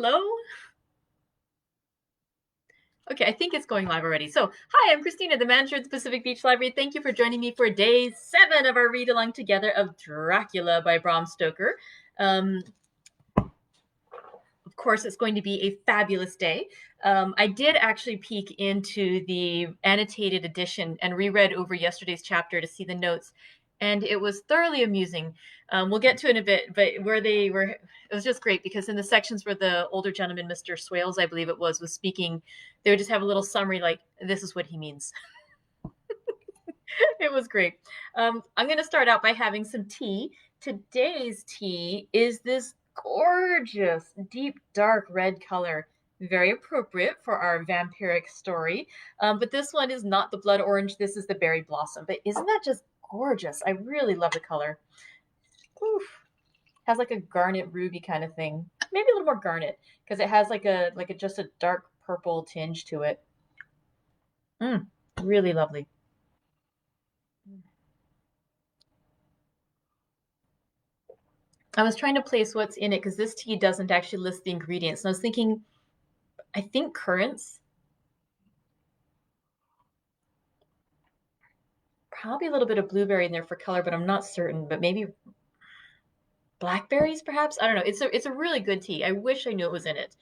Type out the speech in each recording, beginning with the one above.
Hello. Okay, I think it's going live already. So, hi, I'm Christina, the manager of the Pacific Beach Library. Thank you for joining me for day 7 of our read-along together of Dracula by Bram Stoker. Of course, it's going to be a fabulous day. I did actually peek into the annotated edition and reread over yesterday's chapter to see the notes, and it was thoroughly amusing. We'll get to it in a bit, but it was just great because in the sections where the older gentleman, Mr. Swales, I believe it was speaking, they would just have a little summary like, this is what he means. It was great. I'm going to start out by having some tea. Today's tea is this gorgeous, deep, dark red color. Very appropriate for our vampiric story. But this one is not the blood orange. This is the berry blossom. But isn't that just gorgeous? I really love the color. Oof. Has like a garnet ruby kind of thing. Maybe a little more garnet because it has just a dark purple tinge to it. Really lovely. I was trying to place what's in it because this tea doesn't actually list the ingredients. And I was thinking, I think currants. Probably a little bit of blueberry in there for color, but I'm not certain. But maybe blackberries, perhaps. I don't know. It's a really good tea. I wish I knew it was in it.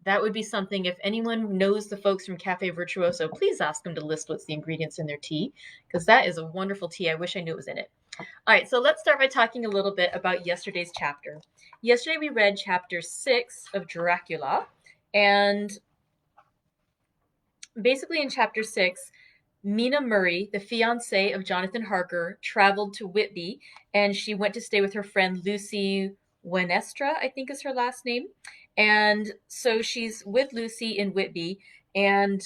That would be something. If anyone knows the folks from Cafe Virtuoso, please ask them to list what's the ingredients in their tea because that is a wonderful tea. I wish I knew it was in it. All right, so let's start by talking a little bit about yesterday's chapter. Yesterday we read chapter 6 of Dracula, and basically in chapter 6, Mina Murray, the fiancée of Jonathan Harker, traveled to Whitby, and she went to stay with her friend Lucy Wenestra, I think is her last name. And so she's with Lucy in Whitby, and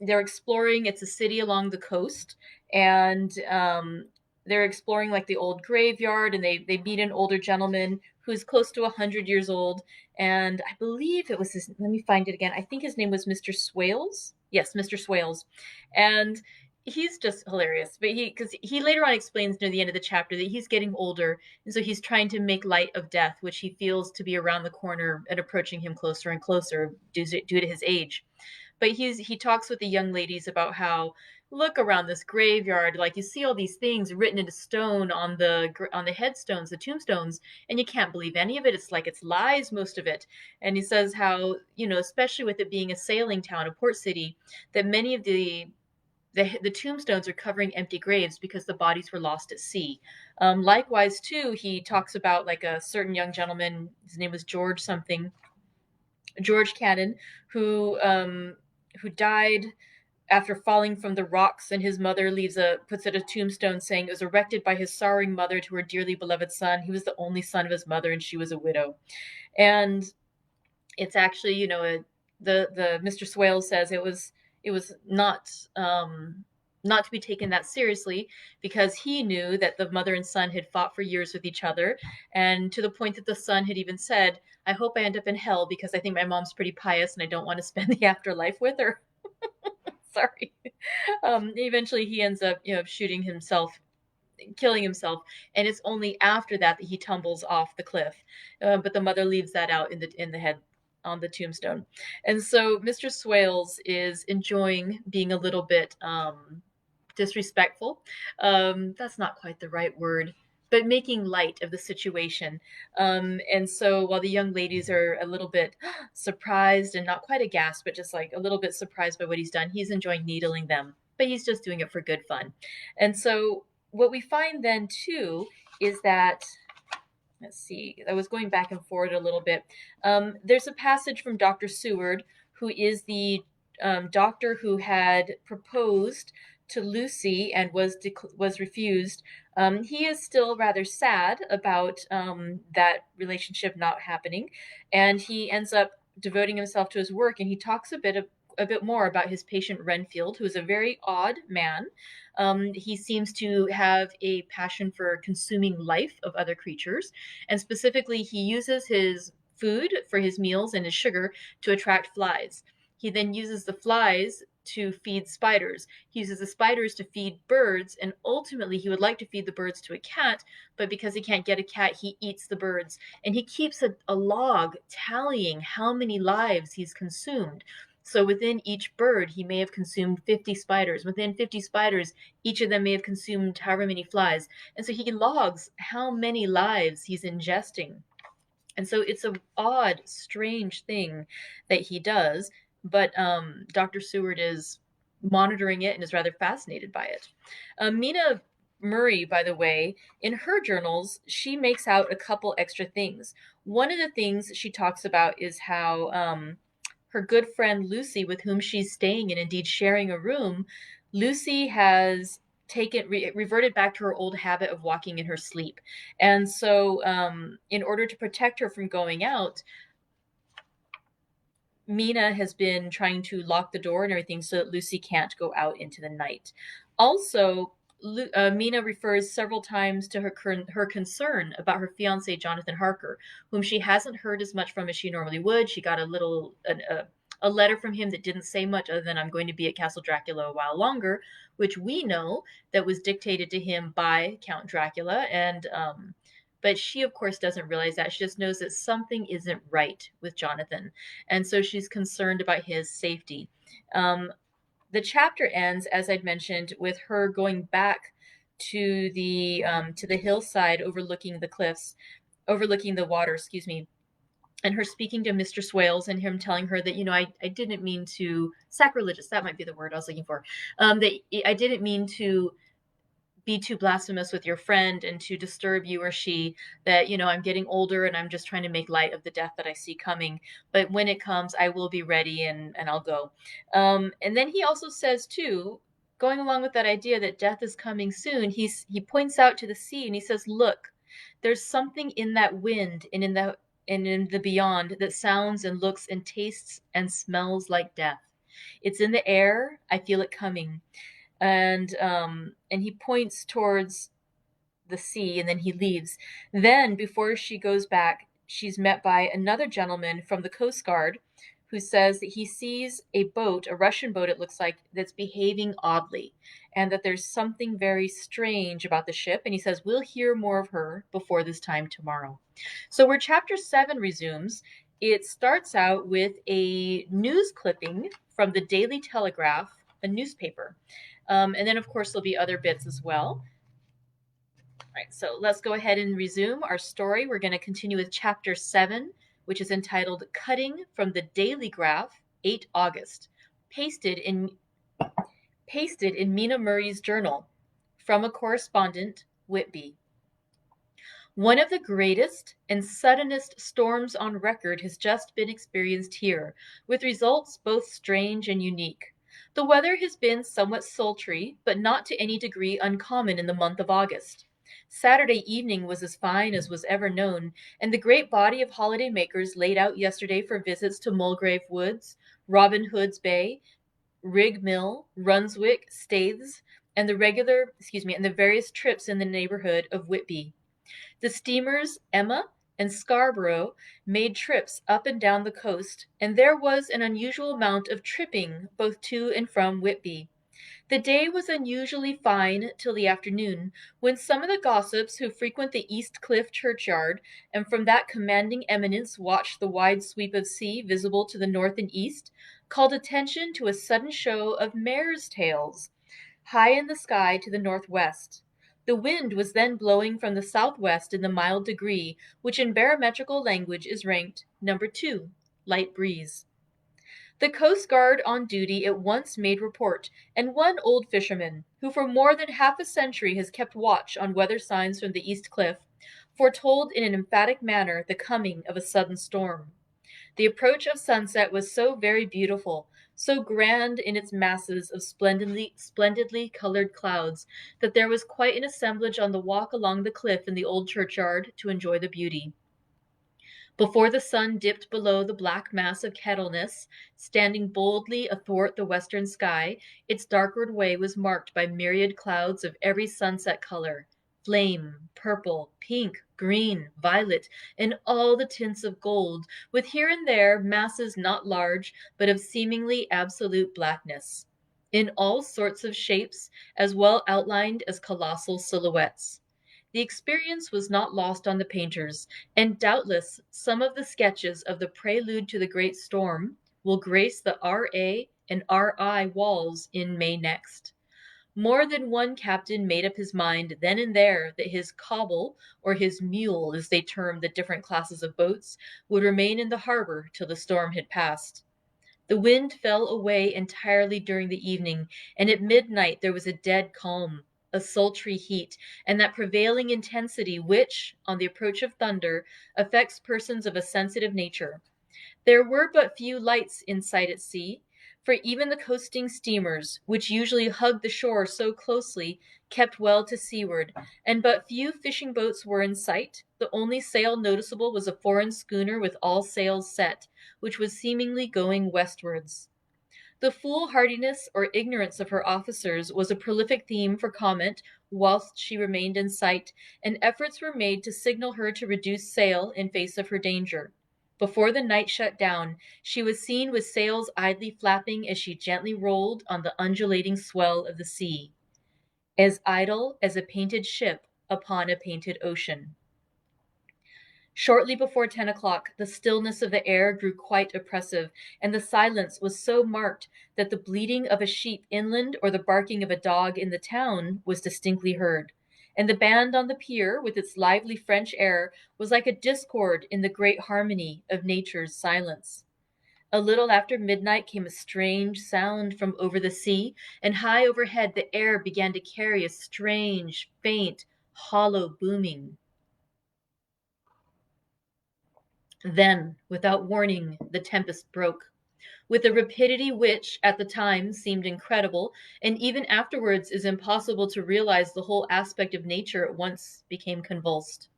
they're exploring. It's a city along the coast, and they're exploring like the old graveyard, and they meet an older gentleman who's close to 100 years old. And I believe it was let me find it again. I think his name was Mr. Swales. Yes, Mr. Swales. And he's just hilarious. But because he later on explains near the end of the chapter that he's getting older, and so he's trying to make light of death, which he feels to be around the corner and approaching him closer and closer due to his age. But he talks with the young ladies about how, look around this graveyard, like you see all these things written into stone on the headstones, the tombstones, and you can't believe any of it. It's like it's lies, most of it. And he says how, especially with it being a sailing town, a port city, that many of the tombstones are covering empty graves because the bodies were lost at sea. Likewise, too, he talks about like a certain young gentleman. His name was George Cannon, who died after falling from the rocks, and his mother puts it a tombstone saying it was erected by his sorrowing mother to her dearly beloved son. He was the only son of his mother, and she was a widow. And it's actually, the Mr. Swales says it was not to be taken that seriously because he knew that the mother and son had fought for years with each other, and to the point that the son had even said, I hope I end up in hell because I think my mom's pretty pious and I don't want to spend the afterlife with her. Sorry. Eventually he ends up, killing himself, and it's only after that he tumbles off the cliff. But the mother leaves that out in the head on the tombstone. And so Mr. Swales is enjoying being a little bit disrespectful. That's not quite the right word, but making light of the situation. And so while the young ladies are a little bit surprised and not quite aghast, but just like a little bit surprised by what he's done, he's enjoying needling them, but he's just doing it for good fun. And so what we find then too is that, let's see, I was going back and forward a little bit. There's a passage from Dr. Seward, who is the doctor who had proposed to Lucy and was refused. He is still rather sad about that relationship not happening, and he ends up devoting himself to his work. And he talks a bit more about his patient Renfield, who is a very odd man. He seems to have a passion for consuming life of other creatures, and specifically, he uses his food for his meals and his sugar to attract flies. He then uses the flies to feed spiders. He uses the spiders to feed birds, and ultimately he would like to feed the birds to a cat, but because he can't get a cat, he eats the birds. And he keeps a log tallying how many lives he's consumed. So within each bird, he may have consumed 50 spiders. Within 50 spiders, each of them may have consumed however many flies. And so he logs how many lives he's ingesting. And so it's a odd, strange thing that he does, but Dr. Seward is monitoring it and is rather fascinated by it. Mina Murray, by the way, in her journals, she makes out a couple extra things. One of the things she talks about is how her good friend Lucy, with whom she's staying and indeed sharing a room, Lucy has reverted back to her old habit of walking in her sleep. And so, in order to protect her from going out, Mina has been trying to lock the door and everything so that Lucy can't go out into the night. Also, Mina refers several times to her concern about her fiance Jonathan Harker, whom she hasn't heard as much from as she normally would. She got a letter from him that didn't say much other than "I'm going to be at Castle Dracula a while longer," which we know that was dictated to him by Count Dracula, and but she, of course, doesn't realize that. She just knows that something isn't right with Jonathan. And so she's concerned about his safety. The chapter ends, as I'd mentioned, with her going back to the hillside overlooking the cliffs, overlooking the water, excuse me, and her speaking to Mr. Swales and him telling her that, I didn't mean to, sacrilegious, that might be the word I was looking for, that I didn't mean to be too blasphemous with your friend and to disturb you or she, that I'm getting older and I'm just trying to make light of the death that I see coming, but when it comes I will be ready, and I'll go. And then he also says too, going along with that idea that death is coming soon, he points out to the sea and he says, look, there's something in that wind and in the beyond that sounds and looks and tastes and smells like death. It's in the air, I feel it coming. And he points towards the sea, and then he leaves. Then, before she goes back, she's met by another gentleman from the Coast Guard who says that he sees a boat, a Russian boat it looks like, that's behaving oddly, and that there's something very strange about the ship, and he says we'll hear more of her before this time tomorrow. So where chapter 7 resumes, it starts out with a news clipping from the Daily Telegraph, a newspaper. And then, of course, there'll be other bits as well. All right, so let's go ahead and resume our story. We're going to continue with chapter 7, which is entitled Cutting from the Daily Graph, 8 August, pasted in Mina Murray's journal from a correspondent, Whitby. One of the greatest and suddenest storms on record has just been experienced here, with results both strange and unique. The weather has been somewhat sultry, but not to any degree uncommon in the month of August. Saturday evening was as fine as was ever known, and the great body of holiday makers laid out yesterday for visits to Mulgrave Woods, Robin Hood's Bay, Rig Mill, Runswick, Staithes, and the various trips in the neighborhood of Whitby. The steamers Emma and Scarborough made trips up and down the coast, and there was an unusual amount of tripping both to and from Whitby. The day was unusually fine till the afternoon, when some of the gossips who frequent the East Cliff churchyard and from that commanding eminence watch the wide sweep of sea visible to the north and east, called attention to a sudden show of mares' tails high in the sky to the northwest. The wind was then blowing from the southwest in the mild degree, which in barometrical language is ranked number 2, light breeze. The Coast Guard on duty at once made report, and one old fisherman, who for more than half a century has kept watch on weather signs from the East Cliff, foretold in an emphatic manner the coming of a sudden storm. The approach of sunset was so very beautiful, so grand in its masses of splendidly colored clouds, that there was quite an assemblage on the walk along the cliff in the old churchyard to enjoy the beauty. Before the sun dipped below the black mass of Kettleness, standing boldly athwart the western sky, its darkward way was marked by myriad clouds of every sunset color, flame, purple, pink, green, violet, and all the tints of gold, with here and there masses not large, but of seemingly absolute blackness. in all sorts of shapes, as well outlined as colossal silhouettes. The experience was not lost on the painters, and doubtless some of the sketches of the prelude to the great storm will grace the R.A. and R.I. walls in May next. More than one captain made up his mind then and there that his cobble, or his mule as they termed the different classes of boats, would remain in the harbor till the storm had passed. The wind fell away entirely during the evening, and at midnight there was a dead calm, a sultry heat, and that prevailing intensity which, on the approach of thunder, affects persons of a sensitive nature. There were but few lights in sight at sea, for even the coasting steamers, which usually hug the shore so closely, kept well to seaward, and but few fishing boats were in sight. The only sail noticeable was a foreign schooner with all sails set, which was seemingly going westwards. The foolhardiness or ignorance of her officers was a prolific theme for comment whilst she remained in sight, and efforts were made to signal her to reduce sail in face of her danger. Before the night shut down, she was seen with sails idly flapping as she gently rolled on the undulating swell of the sea, as idle as a painted ship upon a painted ocean. Shortly before 10 o'clock, the stillness of the air grew quite oppressive, and the silence was so marked that the bleating of a sheep inland or the barking of a dog in the town was distinctly heard. And the band on the pier, with its lively French air, was like a discord in the great harmony of nature's silence. A little after midnight came a strange sound from over the sea, and high overhead the air began to carry a strange, faint, hollow booming. Then, without warning, the tempest broke. With a rapidity which, at the time, seemed incredible, and even afterwards is impossible to realize, the whole aspect of nature at once became convulsed.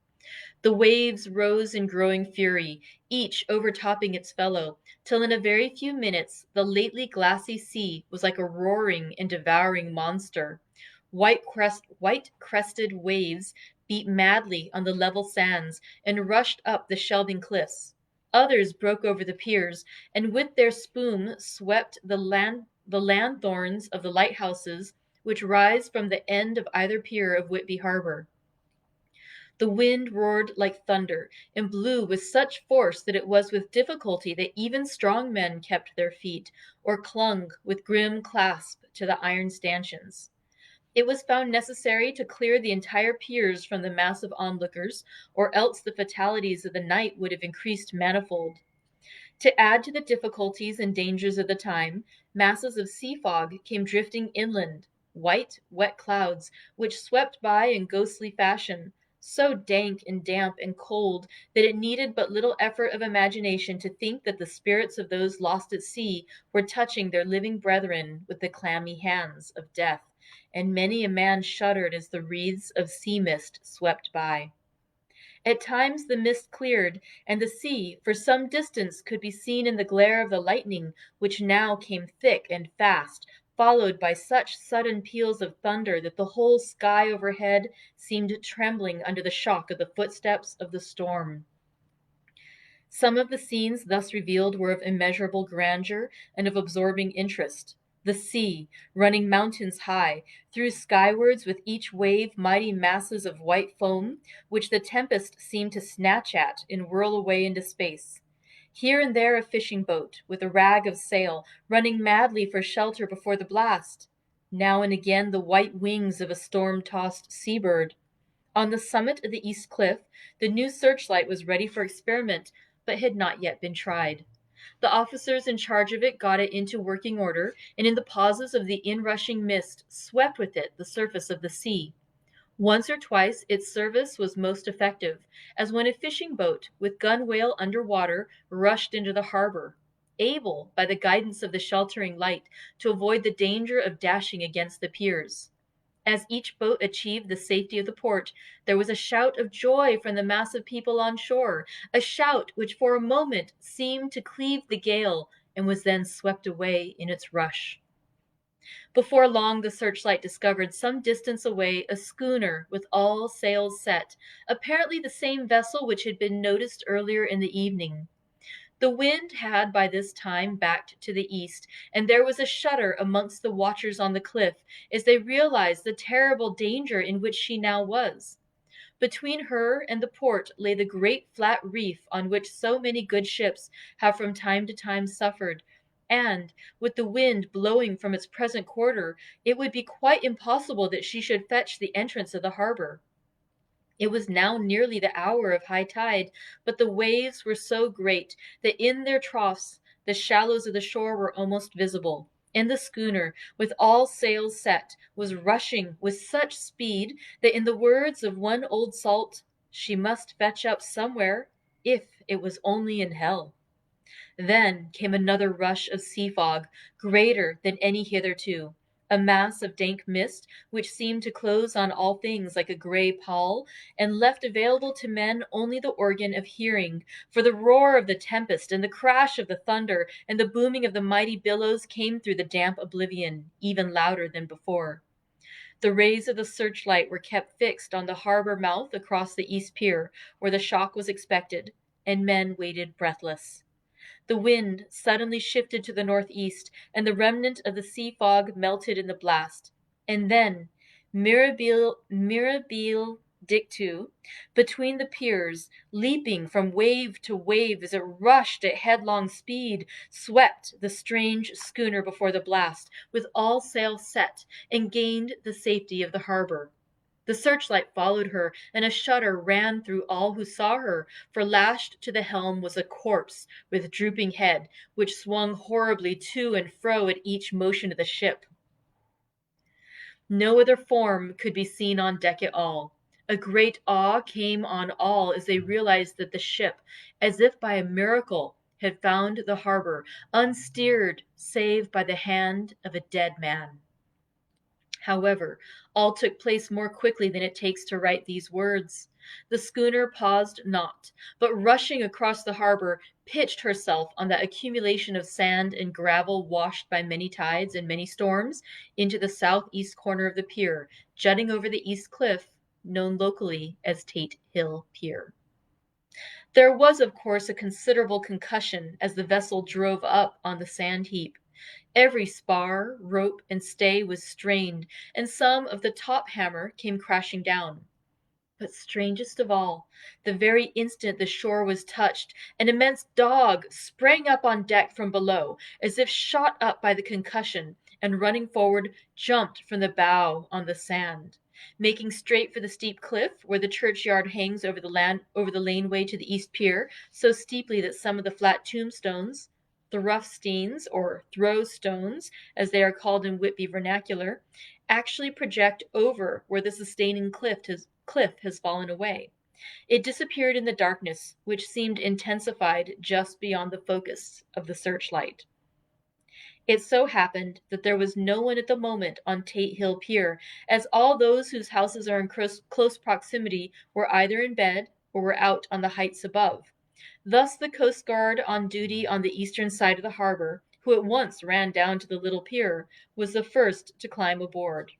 The waves rose in growing fury, each overtopping its fellow, till in a very few minutes the lately glassy sea was like a roaring and devouring monster. White crested waves beat madly on the level sands and rushed up the shelving cliffs. Others broke over the piers, and with their spume swept the lanthorns of the lighthouses which rise from the end of either pier of Whitby Harbor. The wind roared like thunder, and blew with such force that it was with difficulty that even strong men kept their feet, or clung with grim clasp to the iron stanchions. It was found necessary to clear the entire piers from the mass of onlookers, or else the fatalities of the night would have increased manifold. To add to the difficulties and dangers of the time, masses of sea fog came drifting inland, white, wet clouds, which swept by in ghostly fashion, so dank and damp and cold that it needed but little effort of imagination to think that the spirits of those lost at sea were touching their living brethren with the clammy hands of death, and many a man shuddered as the wreaths of sea mist swept by. At times the mist cleared, and the sea for some distance could be seen in the glare of the lightning, which now came thick and fast, followed by such sudden peals of thunder that the whole sky overhead seemed trembling under the shock of the footsteps of the storm. Some of the scenes thus revealed were of immeasurable grandeur and of absorbing interest. The sea, running mountains high, threw skywards with each wave mighty masses of white foam, which the tempest seemed to snatch at and whirl away into space. Here and there a fishing boat, with a rag of sail, running madly for shelter before the blast. Now and again the white wings of a storm-tossed seabird. On the summit of the east cliff, the new searchlight was ready for experiment, but had not yet been tried. The officers in charge of it got it into working order, and in the pauses of the inrushing mist swept with it the surface of the sea. Once or twice its service was most effective, as when a fishing boat with gunwale under water rushed into the harbor, able, by the guidance of the sheltering light, to avoid the danger of dashing against the piers. As each boat achieved the safety of the port, there was a shout of joy from the mass of people on shore, a shout which for a moment seemed to cleave the gale and was then swept away in its rush. Before long the searchlight discovered some distance away a schooner with all sails set, apparently the same vessel which had been noticed earlier in the evening. The wind had by this time backed to the east, and there was a shudder amongst the watchers on the cliff as they realized the terrible danger in which she now was. Between her and the port lay the great flat reef on which so many good ships have from time to time suffered, and, with the wind blowing from its present quarter, it would be quite impossible that she should fetch the entrance of the harbor. It was now nearly the hour of high tide, but the waves were so great that in their troughs the shallows of the shore were almost visible, and the schooner, with all sails set, was rushing with such speed that, in the words of one old salt, she must fetch up somewhere, if it was only in hell. Then came another rush of sea fog, greater than any hitherto, a mass of dank mist which seemed to close on all things like a grey pall, and left available to men only the organ of hearing, for the roar of the tempest and the crash of the thunder and the booming of the mighty billows came through the damp oblivion, even louder than before. The rays of the searchlight were kept fixed on the harbor mouth across the east pier, where the shock was expected, and men waited breathless. The wind suddenly shifted to the northeast, and the remnant of the sea fog melted in the blast. And then, mirabile dictu, between the piers, leaping from wave to wave as it rushed at headlong speed, swept the strange schooner before the blast, with all sail set, and gained the safety of the harbor. The searchlight followed her, and a shudder ran through all who saw her, for lashed to the helm was a corpse with drooping head, which swung horribly to and fro at each motion of the ship. No other form could be seen on deck at all. A great awe came on all as they realized that the ship, as if by a miracle, had found the harbor, unsteered save by the hand of a dead man. However, all took place more quickly than it takes to write these words. The schooner paused not, but rushing across the harbor, pitched herself on that accumulation of sand and gravel washed by many tides and many storms into the southeast corner of the pier, jutting over the east cliff, known locally as Tate Hill Pier. There was, of course, a considerable concussion as the vessel drove up on the sand heap. Every spar, rope, and stay was strained, and some of the top hammer came crashing down. But strangest of all, the very instant the shore was touched, an immense dog sprang up on deck from below, as if shot up by the concussion, and running forward, jumped from the bow on the sand. Making straight for the steep cliff where the churchyard hangs over the laneway to the east pier, so steeply that some of the flat tombstones, the rough steens, or throw stones, as they are called in Whitby vernacular, actually project over where the sustaining cliff has fallen away. It disappeared in the darkness, which seemed intensified just beyond the focus of the searchlight. It so happened that there was no one at the moment on Tate Hill Pier, as all those whose houses are in close proximity were either in bed or were out on the heights above. Thus the coast guard on duty on the eastern side of the harbor, who at once ran down to the little pier, was the first to climb aboard.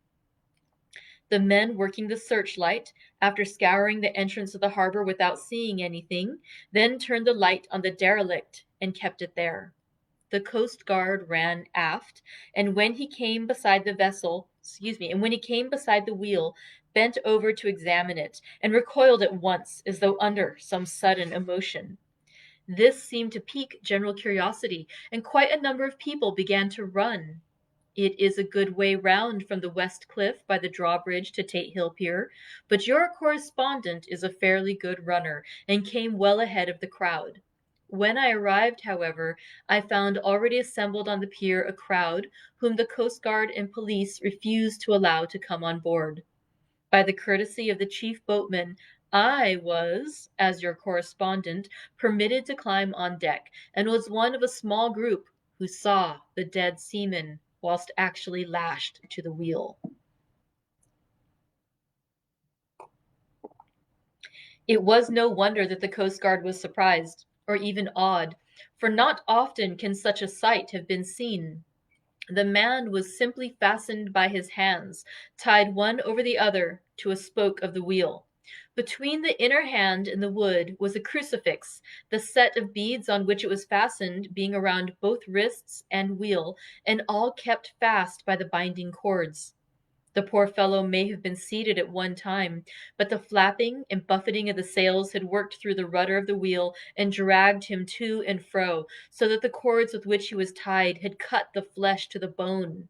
The men working the searchlight, after scouring the entrance of the harbor without seeing anything, then turned the light on the derelict and kept it there. The coast guard ran aft, and when he came beside the wheel, bent over to examine it, and recoiled at once as though under some sudden emotion. This seemed to pique general curiosity, and quite a number of people began to run. It is a good way round from the west cliff by the drawbridge to Tate Hill Pier, but your correspondent is a fairly good runner, and came well ahead of the crowd. When I arrived, however, I found already assembled on the pier a crowd whom the coast guard and police refused to allow to come on board. By the courtesy of the chief boatman, I was, as your correspondent, permitted to climb on deck, and was one of a small group who saw the dead seaman whilst actually lashed to the wheel. It was no wonder that the coast guard was surprised, or even awed, for not often can such a sight have been seen. The man was simply fastened by his hands, tied one over the other to a spoke of the wheel, Between the inner hand and the wood was a crucifix, the set of beads on which it was fastened being around both wrists and wheel, and all kept fast by the binding cords. The poor fellow may have been seated at one time, but the flapping and buffeting of the sails had worked through the rudder of the wheel and dragged him to and fro, so that the cords with which he was tied had cut the flesh to the bone.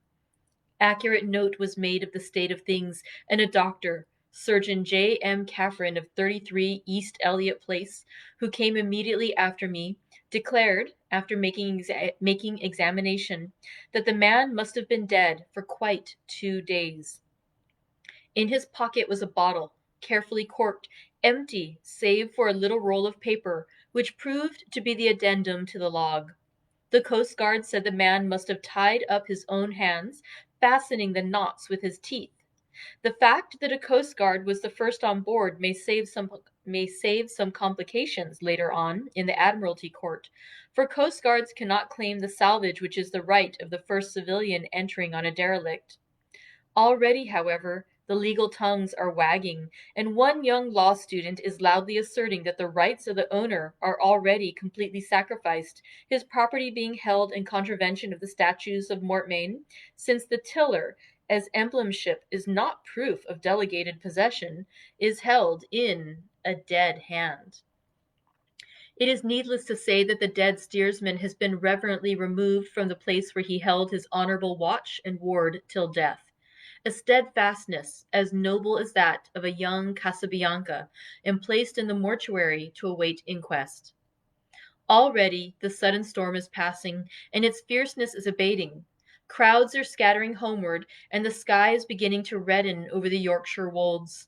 Accurate note was made of the state of things, and a doctor, Surgeon J. M. Caffrin of 33 East Elliot Place, who came immediately after me, declared, after making examination, that the man must have been dead for quite 2 days. In his pocket was a bottle, carefully corked, empty save for a little roll of paper, which proved to be the addendum to the log. The coast guard said the man must have tied up his own hands, fastening the knots with his teeth. The fact that a coast guard was the first on board may save some complications later on in the Admiralty Court, for coast guards cannot claim the salvage which is the right of the first civilian entering on a derelict. Already, however, the legal tongues are wagging, and one young law student is loudly asserting that the rights of the owner are already completely sacrificed, his property being held in contravention of the statutes of Mortmain, since the tiller, as emblemship is not proof of delegated possession, is held in a dead hand. It is needless to say that the dead steersman has been reverently removed from the place where he held his honorable watch and ward till death. A steadfastness as noble as that of a young Casabianca, and placed in the mortuary to await inquest. Already the sudden storm is passing, and its fierceness is abating. Crowds are scattering homeward, and the sky is beginning to redden over the Yorkshire wolds.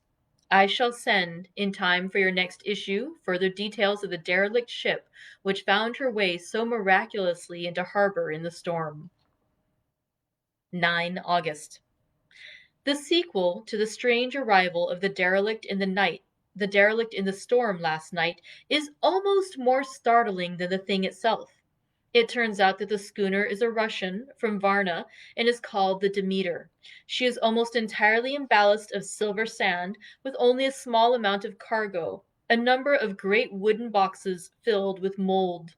I shall send, in time for your next issue, further details of the derelict ship which found her way so miraculously into harbor in the storm. 9 August. The sequel to the strange arrival of the derelict in the storm last night, is almost more startling than the thing itself. It turns out that the schooner is a Russian from Varna and is called the Demeter. She is almost entirely in ballast of silver sand, with only a small amount of cargo, a number of great wooden boxes filled with mold.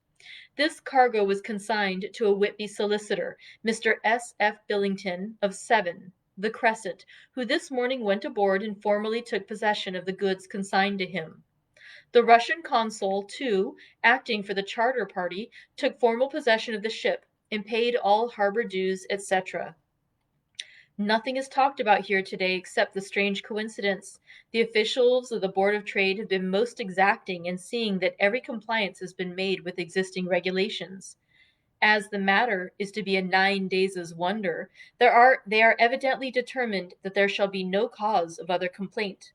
This cargo was consigned to a Whitby solicitor, Mr. S. F. Billington, of 7, the Crescent, who this morning went aboard and formally took possession of the goods consigned to him. The Russian consul, too, acting for the charter party, took formal possession of the ship and paid all harbor dues, etc. Nothing is talked about here today except the strange coincidence. The officials of the Board of Trade have been most exacting in seeing that every compliance has been made with existing regulations. As the matter is to be a 9 days' wonder, they are evidently determined that there shall be no cause of other complaint.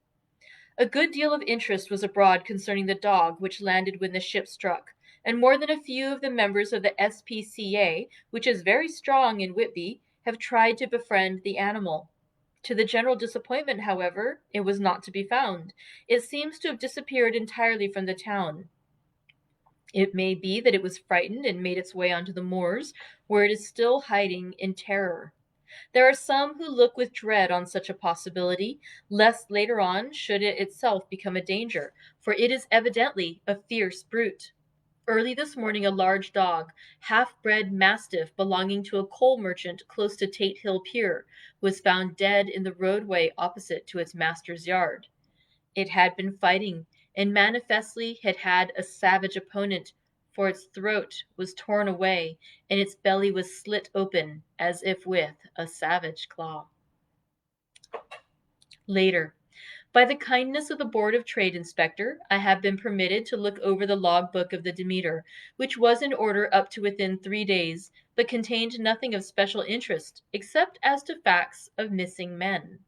A good deal of interest was abroad concerning the dog which landed when the ship struck, and more than a few of the members of the S.P.C.A., which is very strong in Whitby, have tried to befriend the animal. To the general disappointment, however, it was not to be found. It seems to have disappeared entirely from the town. It may be that it was frightened and made its way onto the moors, where it is still hiding in terror. There are some who look with dread on such a possibility, lest later on should it itself become a danger, for it is evidently a fierce brute. Early this morning a large dog, half-bred mastiff belonging to a coal merchant close to Tate Hill Pier, was found dead in the roadway opposite to its master's yard. It had been fighting, and manifestly had had a savage opponent, for its throat was torn away, and its belly was slit open as if with a savage claw. Later. By the kindness of the Board of Trade Inspector, I have been permitted to look over the logbook of the Demeter, which was in order up to within 3 days, but contained nothing of special interest, except as to facts of missing men.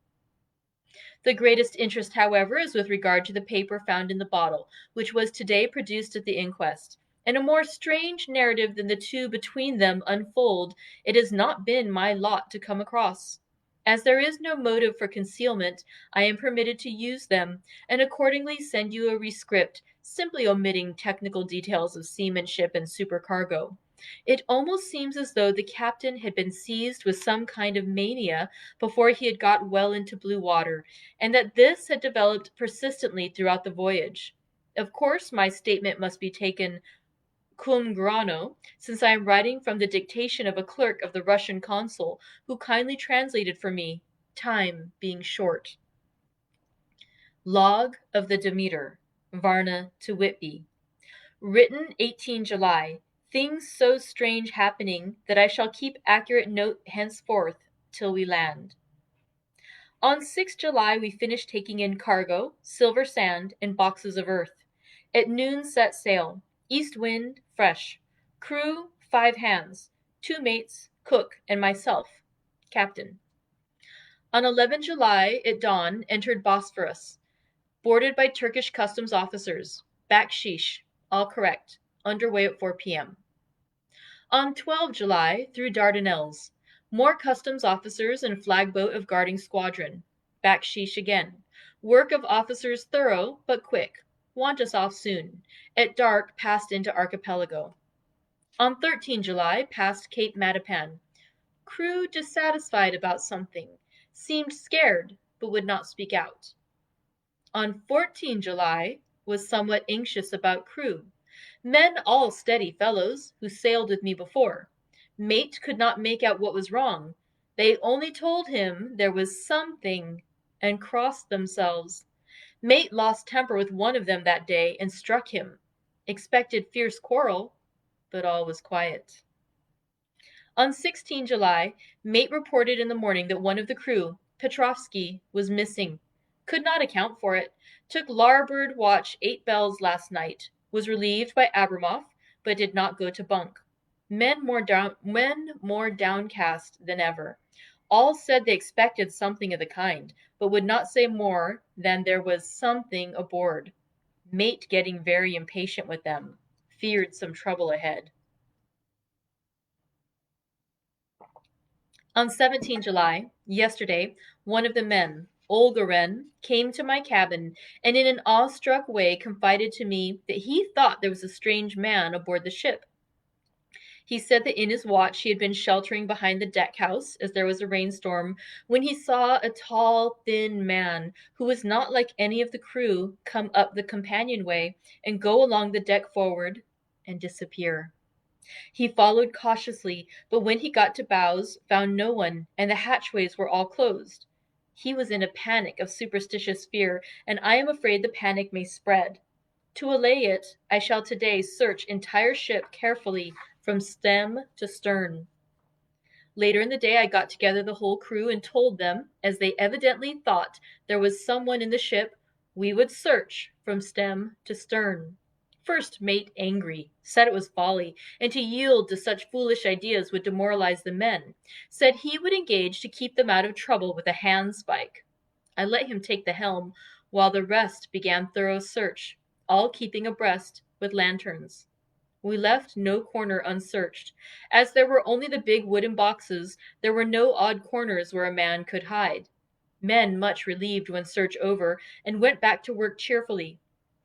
The greatest interest, however, is with regard to the paper found in the bottle, which was today produced at the inquest, and a more strange narrative than the two between them unfold it has not been my lot to come across. As there is no motive for concealment, I am permitted to use them, and accordingly send you a rescript, simply omitting technical details of seamanship and supercargo. It almost seems as though the captain had been seized with some kind of mania before he had got well into blue water, and that this had developed persistently throughout the voyage. Of course, my statement must be taken cum grano, since I am writing from the dictation of a clerk of the Russian consul, who kindly translated for me, time being short. Log of the Demeter, Varna to Whitby. Written 18 July. Things so strange happening that I shall keep accurate note henceforth till we land. On 6 July we finished taking in cargo, silver sand, and boxes of earth. At noon set sail. East wind, fresh. Crew, 5 hands. 2 mates, cook, and myself, captain. On 11 July, at dawn, entered Bosphorus. Boarded by Turkish customs officers. Backsheesh, all correct. Underway at 4 p.m. On 12 July, through Dardanelles. More customs officers and flagboat of guarding squadron. Backsheesh again. Work of officers thorough, but quick. Want us off soon. At dark, passed into archipelago. On 13 July, passed Cape Matapan. Crew dissatisfied about something. Seemed scared, but would not speak out. On 14 July, was somewhat anxious about crew. Men all steady fellows, who sailed with me before. Mate could not make out what was wrong. They only told him there was something, and crossed themselves. Mate lost temper with one of them that day, and struck him. Expected fierce quarrel, but all was quiet. On 16 July, mate reported in the morning that one of the crew, Petrovsky, was missing. Could not account for it. Took larboard watch 8 bells last night. Was relieved by Abramoff, but did not go to bunk. Men more downcast than ever. All said they expected something of the kind, but would not say more than there was something aboard. Mate getting very impatient with them. Feared some trouble ahead. On 17 July, yesterday, one of the men, Olgaren, came to my cabin and in an awestruck way confided to me that he thought there was a strange man aboard the ship. He said that in his watch he had been sheltering behind the deck house as there was a rainstorm, when he saw a tall, thin man who was not like any of the crew come up the companionway and go along the deck forward and disappear. He followed cautiously, but when he got to bows, found no one, and the hatchways were all closed. He was in a panic of superstitious fear, and I am afraid the panic may spread. To allay it, I shall today search entire ship carefully from stem to stern. Later in the day I got together the whole crew and told them, as they evidently thought there was someone in the ship, we would search from stem to stern. First mate angry, said it was folly, and to yield to such foolish ideas would demoralize the men. Said he would engage to keep them out of trouble with a handspike. I let him take the helm, while the rest began thorough search, all keeping abreast with lanterns. We left no corner unsearched. As there were only the big wooden boxes, there were no odd corners where a man could hide. Men much relieved when search over, and went back to work cheerfully.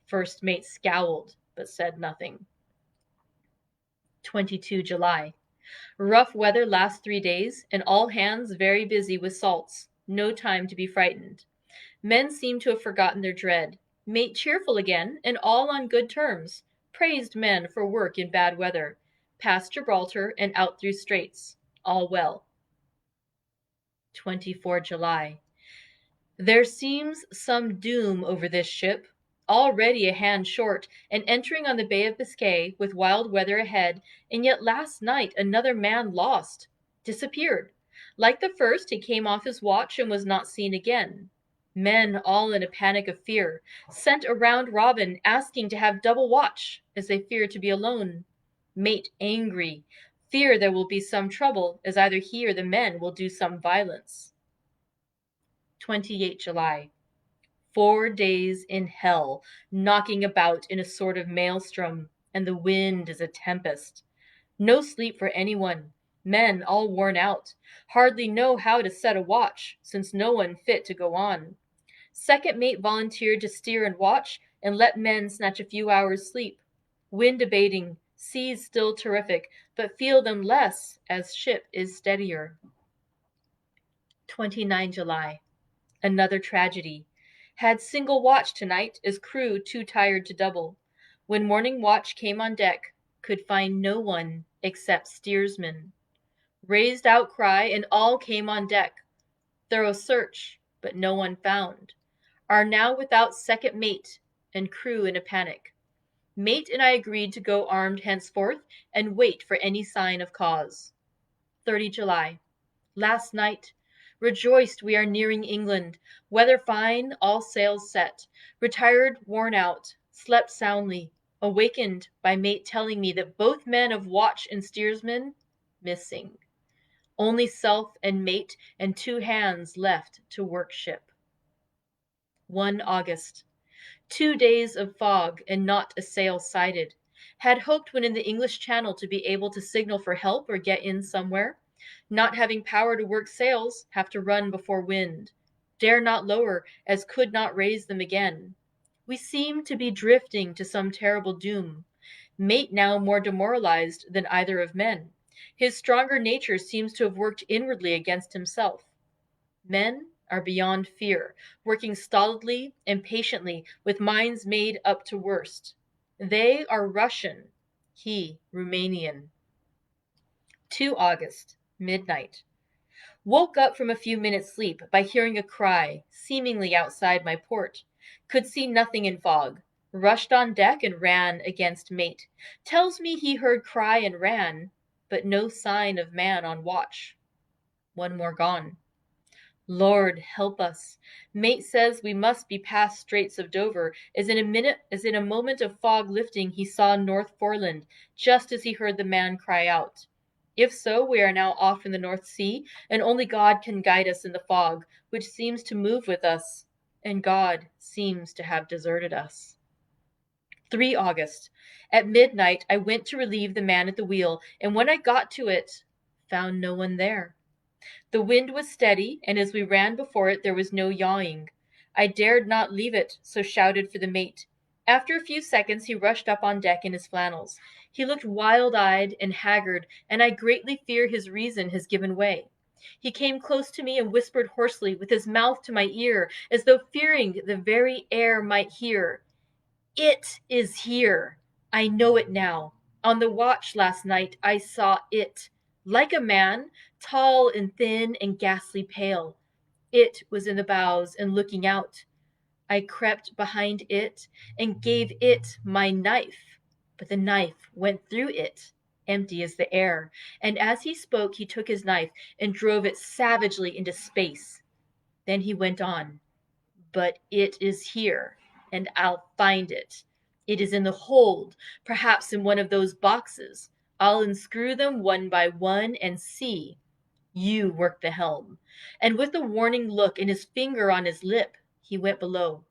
First mate scowled, but said nothing. 22 July. Rough weather last 3 days, and all hands very busy with salts. No time to be frightened. Men seem to have forgotten their dread. Mate cheerful again, and all on good terms. Praised men for work in bad weather. Past Gibraltar and out through straits. All well. 24 July. There seems some doom over this ship. Already a hand short, and entering on the Bay of Biscay with wild weather ahead, and yet last night another man lost. Disappeared. Like the first, he came off his watch and was not seen again. Men all in a panic of fear, sent a round robin asking to have double watch, as they fear to be alone. Mate angry, fear there will be some trouble, as either he or the men will do some violence. 28 July. 4 days in hell, knocking about in a sort of maelstrom, and the wind is a tempest. No sleep for anyone. Men all worn out, hardly know how to set a watch, since no one fit to go on. Second mate volunteered to steer and watch, and let men snatch a few hours' sleep. Wind abating, Seas still terrific, but feel them less as ship is steadier. 29 July. Another tragedy. Had single watch tonight, as crew too tired to double. When morning watch came on deck, could find no one except steersman. Raised outcry, and all came on deck. Thorough search, but no one found. Are now without second mate, and crew in a panic. Mate and I agreed to go armed henceforth, and wait for any sign of cause. 30 July. Last night. Rejoiced we are nearing England. Weather fine, all sails set. Retired, worn out. Slept soundly. Awakened by mate telling me that both men of watch and steersman missing. Only self and mate and 2 hands left to work ship. 1 August. 2 days of fog and not a sail sighted. Had hoped when in the English Channel to be able to signal for help or get in somewhere. Not having power to work sails, have to run before wind. Dare not lower, as could not raise them again. We seem to be drifting to some terrible doom. Mate now more demoralized than either of men. His stronger nature seems to have worked inwardly against himself. Men are beyond fear, working stolidly and patiently with minds made up to worst. They are Russian, he Romanian. 2 August, midnight. Woke up from a few minutes' sleep by hearing a cry, seemingly outside my port. Could see nothing in fog. Rushed on deck and ran against mate. Tells me he heard cry and ran, but no sign of man on watch. One more gone. Lord help us. Mate says we must be past Straits of Dover, as in a moment of fog lifting he saw North Foreland, just as he heard the man cry out. If so, we are now off in the North Sea, and only God can guide us in the fog, which seems to move with us, and God seems to have deserted us. 3 August. At midnight I went to relieve the man at the wheel, and when I got to it, found no one there. The wind was steady, and as we ran before it there was no yawing. I dared not leave it, so shouted for the mate. After a few seconds he rushed up on deck in his flannels. He looked wild-eyed and haggard, and I greatly fear his reason has given way. He came close to me and whispered hoarsely, with his mouth to my ear, as though fearing the very air might hear. It is here. I know it now. On the watch last night I saw it. Like a man, tall and thin and ghastly pale. It was in the bows and looking out. I crept behind it and gave it my knife, but the knife went through it, empty as the air, and as he spoke he took his knife and drove it savagely into space. Then he went on, but it is here, and I'll find it. It is in the hold, perhaps in one of those boxes. I'll unscrew them one by one and see. You work the helm. And with a warning look and his finger on his lip, he went below.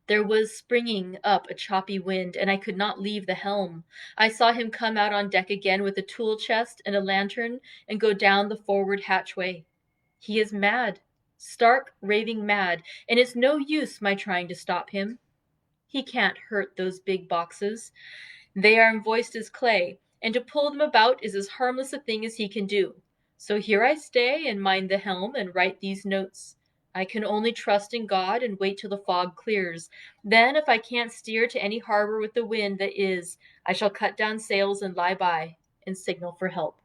There was springing up a choppy wind, and I could not leave the helm. I saw him come out on deck again with a tool chest and a lantern and go down the forward hatchway. He is mad, stark, raving mad, and it's no use my trying to stop him. He can't hurt those big boxes. They are invoiced as clay, and to pull them about is as harmless a thing as he can do. So here I stay and mind the helm and write these notes. I can only trust in God and wait till the fog clears. Then, if I can't steer to any harbor with the wind that is, I shall cut down sails and lie by and signal for help.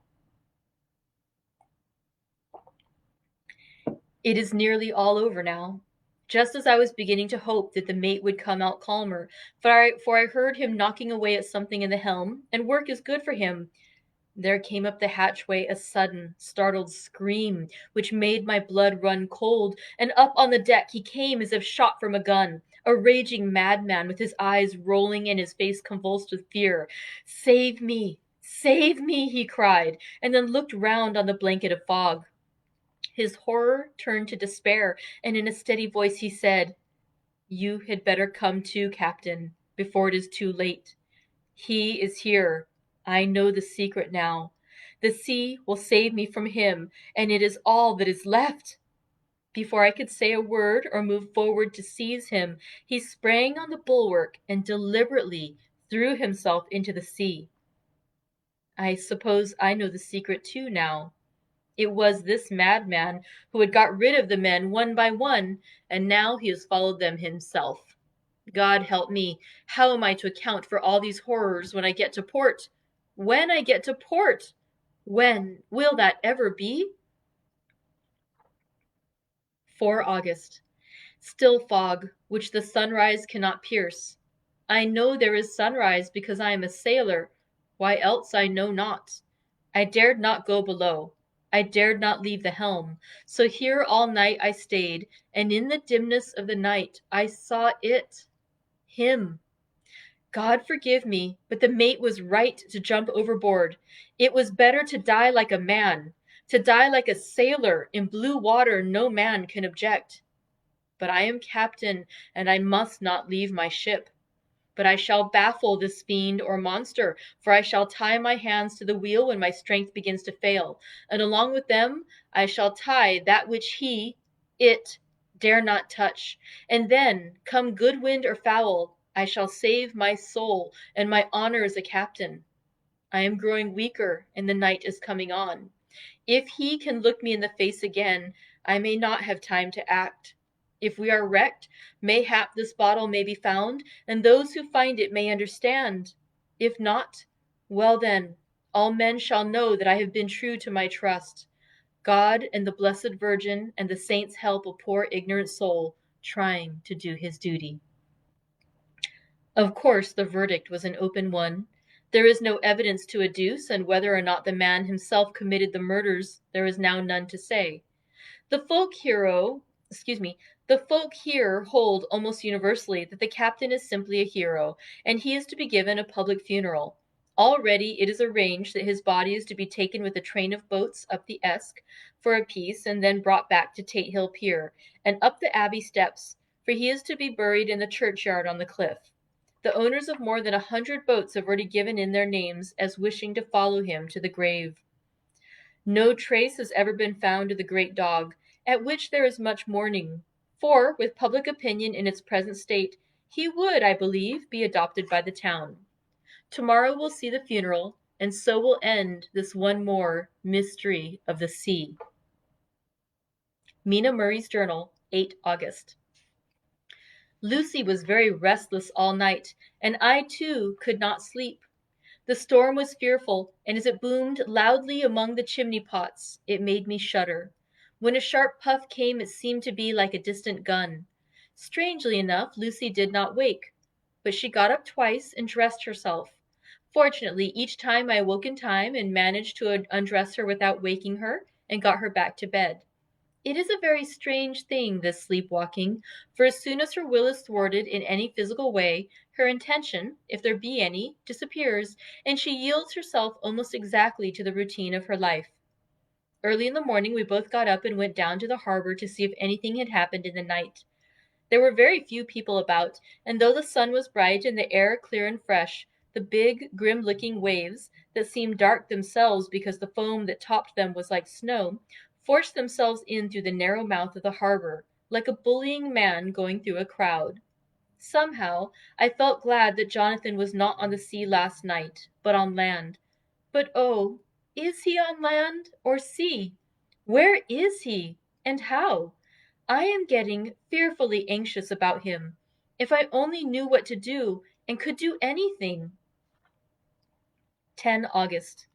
It is nearly all over now. Just as I was beginning to hope that the mate would come out calmer, for I heard him knocking away at something in the helm, and work is good for him. There came up the hatchway a sudden, startled scream, which made my blood run cold, and up on the deck he came as if shot from a gun, a raging madman with his eyes rolling and his face convulsed with fear. Save me, he cried, and then looked round on the blanket of fog. His horror turned to despair, and in a steady voice he said, You had better come to, Captain, before it is too late. He is here. I know the secret now. The sea will save me from him, and it is all that is left. Before I could say a word or move forward to seize him, he sprang on the bulwark and deliberately threw himself into the sea. I suppose I know the secret too now. It was this madman who had got rid of the men one by one, and now he has followed them himself. God help me, how am I to account for all these horrors when I get to port? When I get to port? When will that ever be? 4 August. Still fog, which the sunrise cannot pierce. I know there is sunrise because I am a sailor, why else I know not. I dared not go below. I dared not leave the helm. So here all night I stayed, and in the dimness of the night I saw it, him. God forgive me, but the mate was right to jump overboard. It was better to die like a man. To die like a sailor in blue water no man can object. But I am captain, and I must not leave my ship. But I shall baffle this fiend or monster, for I shall tie my hands to the wheel when my strength begins to fail, and along with them I shall tie that which it, dare not touch. And then, come good wind or foul, I shall save my soul and my honor as a captain. I am growing weaker, and the night is coming on. If he can look me in the face again, I may not have time to act. If we are wrecked, mayhap this bottle may be found, and those who find it may understand. If not, well then, all men shall know that I have been true to my trust. God and the Blessed Virgin and the saints help a poor ignorant soul trying to do his duty. Of course, the verdict was an open one. There is no evidence to adduce, and whether or not the man himself committed the murders, there is now none to say. The folk hero, the folk here hold almost universally that the captain is simply a hero, and he is to be given a public funeral. Already it is arranged that his body is to be taken with a train of boats up the Esk for a piece, and then brought back to Tate Hill Pier, and up the Abbey steps, for he is to be buried in the churchyard on the cliff. The owners of more than 100 boats have already given in their names as wishing to follow him to the grave. No trace has ever been found of the great dog, at which there is much mourning, for, with public opinion in its present state, he would, I believe, be adopted by the town. Tomorrow will see the funeral, and so will end this one more mystery of the sea. Mina Murray's Journal, 8 August. Lucy was very restless all night, and I too could not sleep. The storm was fearful, and as it boomed loudly among the chimney pots, it made me shudder. When a sharp puff came, it seemed to be like a distant gun. Strangely enough, Lucy did not wake, but she got up twice and dressed herself. Fortunately, each time I awoke in time and managed to undress her without waking her and got her back to bed. It is a very strange thing, this sleepwalking, for as soon as her will is thwarted in any physical way, her intention, if there be any, disappears, and she yields herself almost exactly to the routine of her life. Early in the morning we both got up and went down to the harbor to see if anything had happened in the night. There were very few people about, and though the sun was bright and the air clear and fresh, the big, grim-looking waves, that seemed dark themselves because the foam that topped them was like snow, forced themselves in through the narrow mouth of the harbor, like a bullying man going through a crowd. Somehow, I felt glad that Jonathan was not on the sea last night, but on land. But oh, is he on land or sea? Where is he, and how? I am getting fearfully anxious about him. If I only knew what to do, and could do anything. 10 August.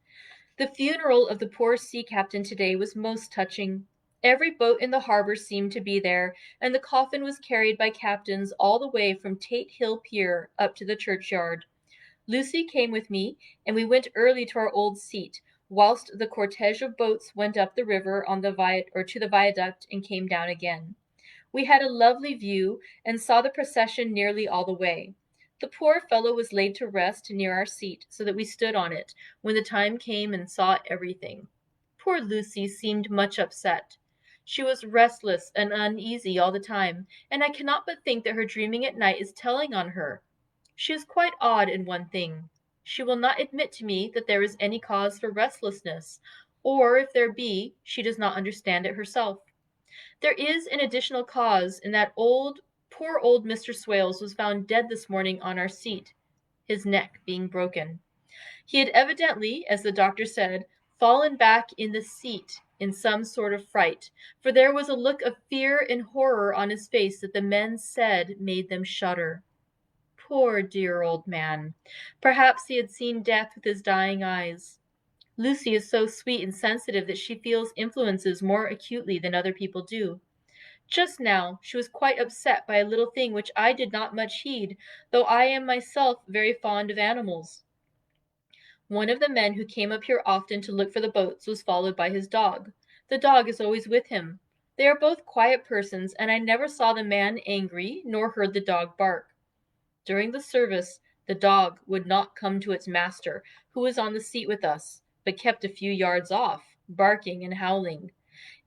The funeral of the poor sea captain today was most touching. Every boat in the harbor seemed to be there, and the coffin was carried by captains all the way from Tate Hill Pier up to the churchyard. Lucy came with me, and we went early to our old seat, whilst the cortege of boats went up the river on the to the viaduct and came down again. We had a lovely view, and saw the procession nearly all the way. The poor fellow was laid to rest near our seat, so that we stood on it, when the time came and saw everything. Poor Lucy seemed much upset. She was restless and uneasy all the time, and I cannot but think that her dreaming at night is telling on her. She is quite odd in one thing. She will not admit to me that there is any cause for restlessness, or if there be, she does not understand it herself. There is an additional cause in that poor old Mr. Swales was found dead this morning on our seat, his neck being broken. He had evidently, as the doctor said, fallen back in the seat in some sort of fright, for there was a look of fear and horror on his face that the men said made them shudder. Poor dear old man! Perhaps he had seen death with his dying eyes. Lucy is so sweet and sensitive that she feels influences more acutely than other people do. Just now she was quite upset by a little thing which I did not much heed, though I am myself very fond of animals. One of the men who came up here often to look for the boats was followed by his dog. The dog is always with him. They are both quiet persons, and I never saw the man angry, nor heard the dog bark. During the service, the dog would not come to its master, who was on the seat with us, but kept a few yards off, barking and howling.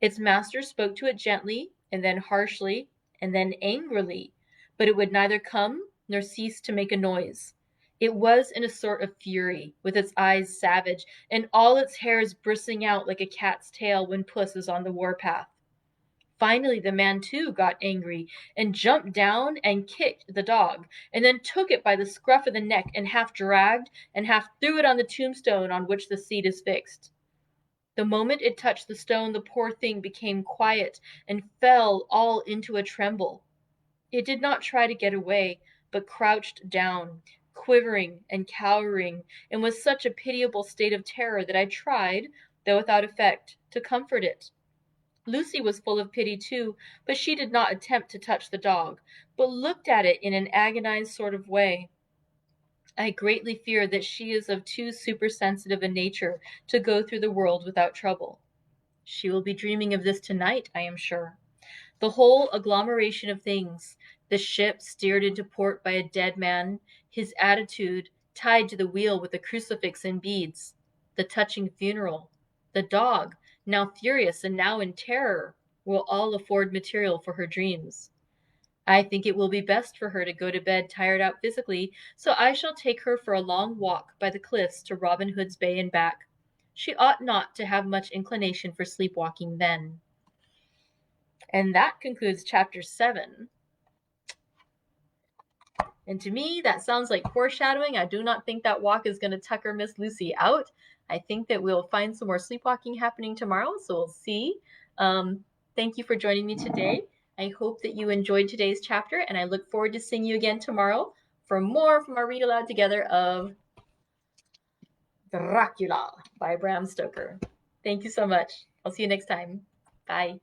Its master spoke to it gently, and then harshly, and then angrily, but it would neither come nor cease to make a noise. It was in a sort of fury, with its eyes savage, and all its hairs bristling out like a cat's tail when puss is on the warpath. Finally the man too got angry, and jumped down and kicked the dog, and then took it by the scruff of the neck, and half dragged and half threw it on the tombstone on which the seat is fixed. The moment it touched the stone, the poor thing became quiet, and fell all into a tremble. It did not try to get away, but crouched down, quivering and cowering, and was such a pitiable state of terror that I tried, though without effect, to comfort it. Lucy was full of pity too, but she did not attempt to touch the dog, but looked at it in an agonized sort of way. I greatly fear that she is of too supersensitive a nature to go through the world without trouble. She will be dreaming of this tonight, I am sure. The whole agglomeration of things, the ship steered into port by a dead man, his attitude, tied to the wheel with a crucifix and beads, the touching funeral, the dog, now furious and now in terror, will all afford material for her dreams. I think it will be best for her to go to bed tired out physically, so I shall take her for a long walk by the cliffs to Robin Hood's Bay and back. She ought not to have much inclination for sleepwalking then. And that concludes chapter 7. And to me, that sounds like foreshadowing. I do not think that walk is going to tucker Miss Lucy out. I think that we'll find some more sleepwalking happening tomorrow, so we'll see. Thank you for joining me today. I hope that you enjoyed today's chapter, and I look forward to seeing you again tomorrow for more from our read aloud together of Dracula by Bram Stoker. Thank you so much. I'll see you next time. Bye.